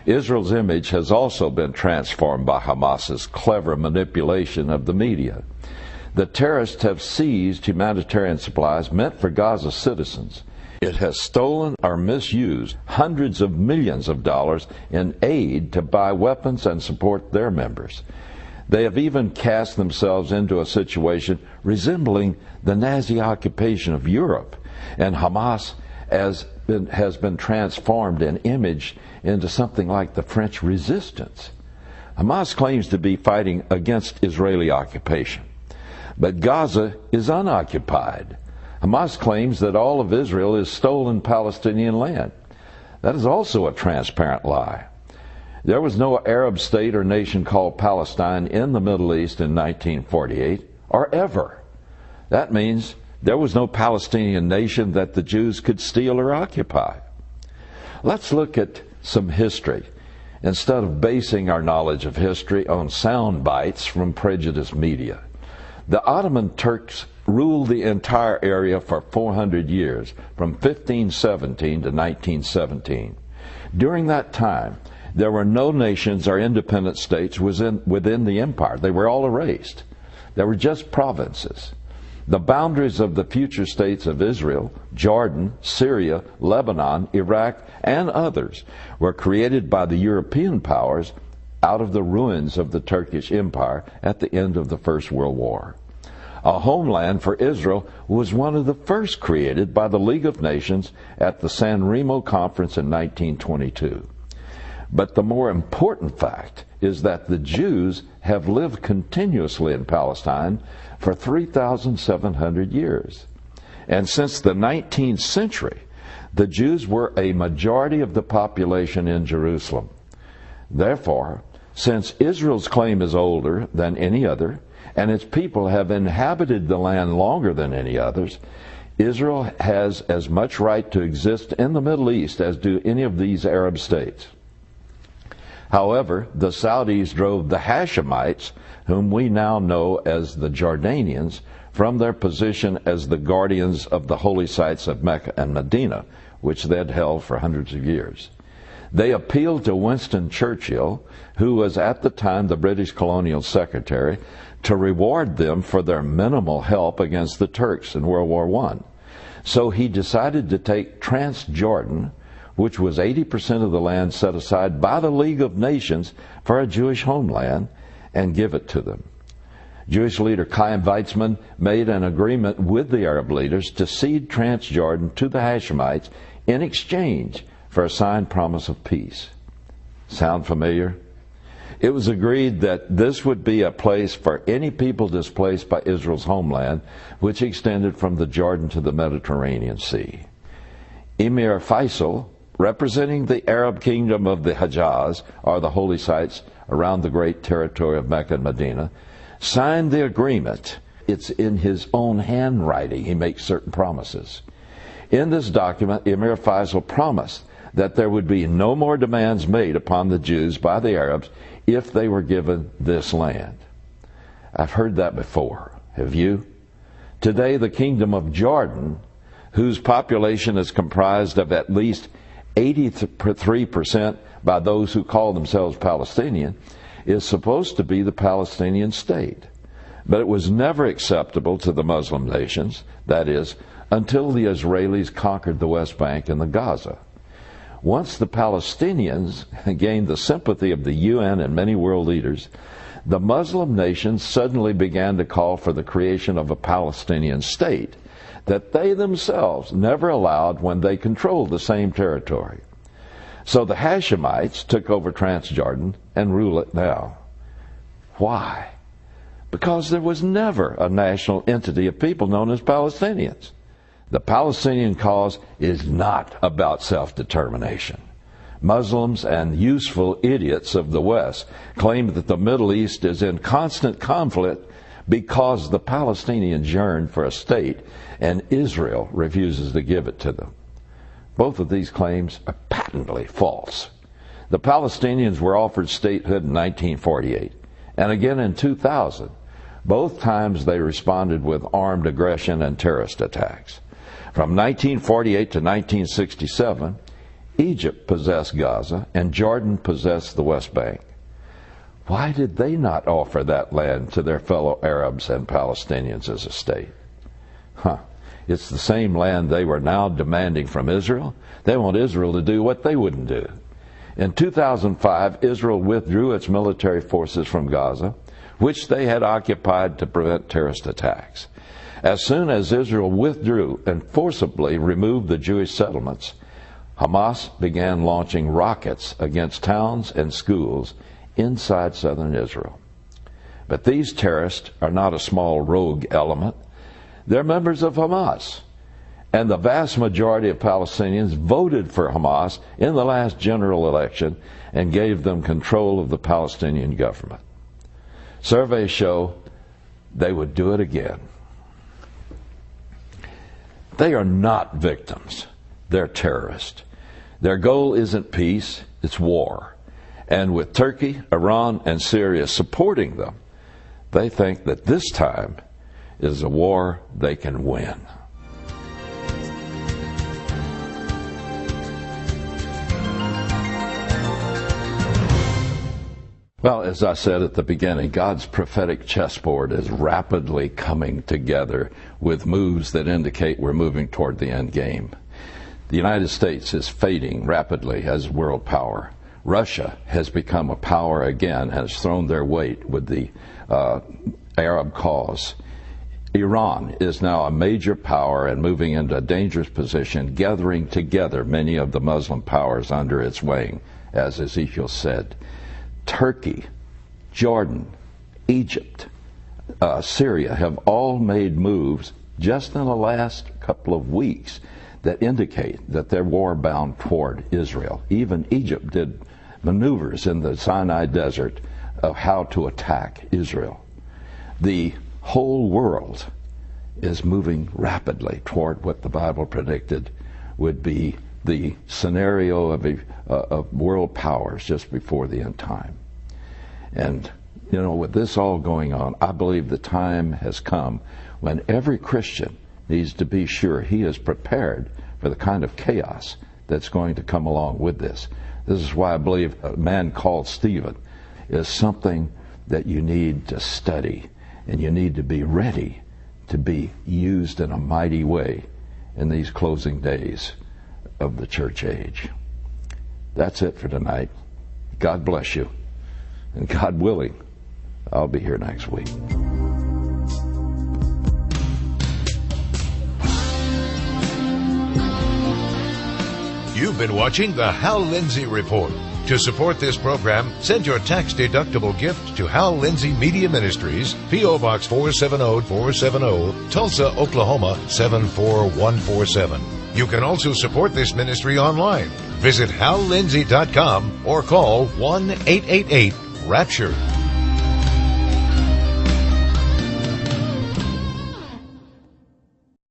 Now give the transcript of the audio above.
Israel's image has also been transformed by Hamas's clever manipulation of the media. The terrorists have seized humanitarian supplies meant for Gaza citizens. It has stolen or misused hundreds of millions of dollars in aid to buy weapons and support their members. They have even cast themselves into a situation resembling the Nazi occupation of Europe, and Hamas has been transformed in image into something like the French resistance. Hamas claims to be fighting against Israeli occupation, but Gaza is unoccupied. Hamas claims that all of Israel is stolen Palestinian land. That is also a transparent lie. There was no Arab state or nation called Palestine in the Middle East in 1948, or ever. That means there was no Palestinian nation that the Jews could steal or occupy. Let's look at some history, instead of basing our knowledge of history on sound bites from prejudiced media. The Ottoman Turks ruled the entire area for 400 years, from 1517 to 1917. During that time, there were no nations or independent states within the empire. They were all erased. There were just provinces. The boundaries of the future states of Israel, Jordan, Syria, Lebanon, Iraq, and others were created by the European powers out of the ruins of the Turkish Empire at the end of the First World War. A homeland for Israel was one of the first created by the League of Nations at the San Remo Conference in 1922. But the more important fact is that the Jews have lived continuously in Palestine for 3,700 years. And since the 19th century, the Jews were a majority of the population in Jerusalem. Therefore, since Israel's claim is older than any other, and its people have inhabited the land longer than any others, Israel has as much right to exist in the Middle East as do any of these Arab states. However, the Saudis drove the Hashemites, whom we now know as the Jordanians, from their position as the guardians of the holy sites of Mecca and Medina, which they had held for hundreds of years. They appealed to Winston Churchill, who was at the time the British colonial secretary, to reward them for their minimal help against the Turks in World War I. So he decided to take Transjordan, which was 80% of the land set aside by the League of Nations for a Jewish homeland, and give it to them. Jewish leader Chaim Weizmann made an agreement with the Arab leaders to cede Transjordan to the Hashemites in exchange for a signed promise of peace. Sound familiar? It was agreed that this would be a place for any people displaced by Israel's homeland, which extended from the Jordan to the Mediterranean Sea. Emir Faisal, representing the Arab kingdom of the Hejaz, or the holy sites around the great territory of Mecca and Medina, signed the agreement. It's in his own handwriting. He makes certain promises. In this document, Emir Faisal promised that there would be no more demands made upon the Jews by the Arabs if they were given this land. I've heard that before. Have you? Today, the kingdom of Jordan, whose population is comprised of at least 83% by those who call themselves Palestinian, is supposed to be the Palestinian state. But it was never acceptable to the Muslim nations, that is, until the Israelis conquered the West Bank and the Gaza. Once the Palestinians gained the sympathy of the UN and many world leaders, the Muslim nations suddenly began to call for the creation of a Palestinian state that they themselves never allowed when they controlled the same territory. So the Hashemites took over Transjordan and rule it now. Why? Because there was never a national entity of people known as Palestinians. The Palestinian cause is not about self-determination. Muslims and useful idiots of the West claim that the Middle East is in constant conflict because the Palestinians yearn for a state and Israel refuses to give it to them. Both of these claims are patently false. The Palestinians were offered statehood in 1948 and again in 2000. Both times they responded with armed aggression and terrorist attacks. From 1948 to 1967, Egypt possessed Gaza, and Jordan possessed the West Bank. Why did they not offer that land to their fellow Arabs and Palestinians as a state? It's the same land they were now demanding from Israel. They want Israel to do what they wouldn't do. In 2005, Israel withdrew its military forces from Gaza, which they had occupied to prevent terrorist attacks. As soon as Israel withdrew and forcibly removed the Jewish settlements, Hamas began launching rockets against towns and schools inside southern Israel. But these terrorists are not a small rogue element. They're members of Hamas. And the vast majority of Palestinians voted for Hamas in the last general election and gave them control of the Palestinian government. Surveys show they would do it again. They are not victims. They're terrorists. Their goal isn't peace, it's war. And with Turkey, Iran, and Syria supporting them, they think that this time is a war they can win. Well, as I said at the beginning, God's prophetic chessboard is rapidly coming together with moves that indicate we're moving toward the end game. The United States is fading rapidly as world power. Russia has become a power again and has thrown their weight with the Arab cause. Iran is now a major power and moving into a dangerous position, gathering together many of the Muslim powers under its wing, as Ezekiel said. Turkey, Jordan, Egypt, Syria have all made moves just in the last couple of weeks that indicate that they're war-bound toward Israel. Even Egypt did maneuvers in the Sinai Desert of how to attack Israel. The whole world is moving rapidly toward what the Bible predicted would be the scenario of world powers just before the end time. And, you know, with this all going on, I believe the time has come when every Christian needs to be sure he is prepared for the kind of chaos that's going to come along with this. This is why I believe a man called Stephen is something that you need to study, and you need to be ready to be used in a mighty way in these closing days of the church age. That's it for tonight. God bless you. And God willing, I'll be here next week. You've been watching the Hal Lindsey Report. To support this program, send your tax-deductible gift to Hal Lindsey Media Ministries, P.O. Box 470470, Tulsa, Oklahoma 74147. You can also support this ministry online. Visit HalLindsey.com or call 1-888-RAPTURE.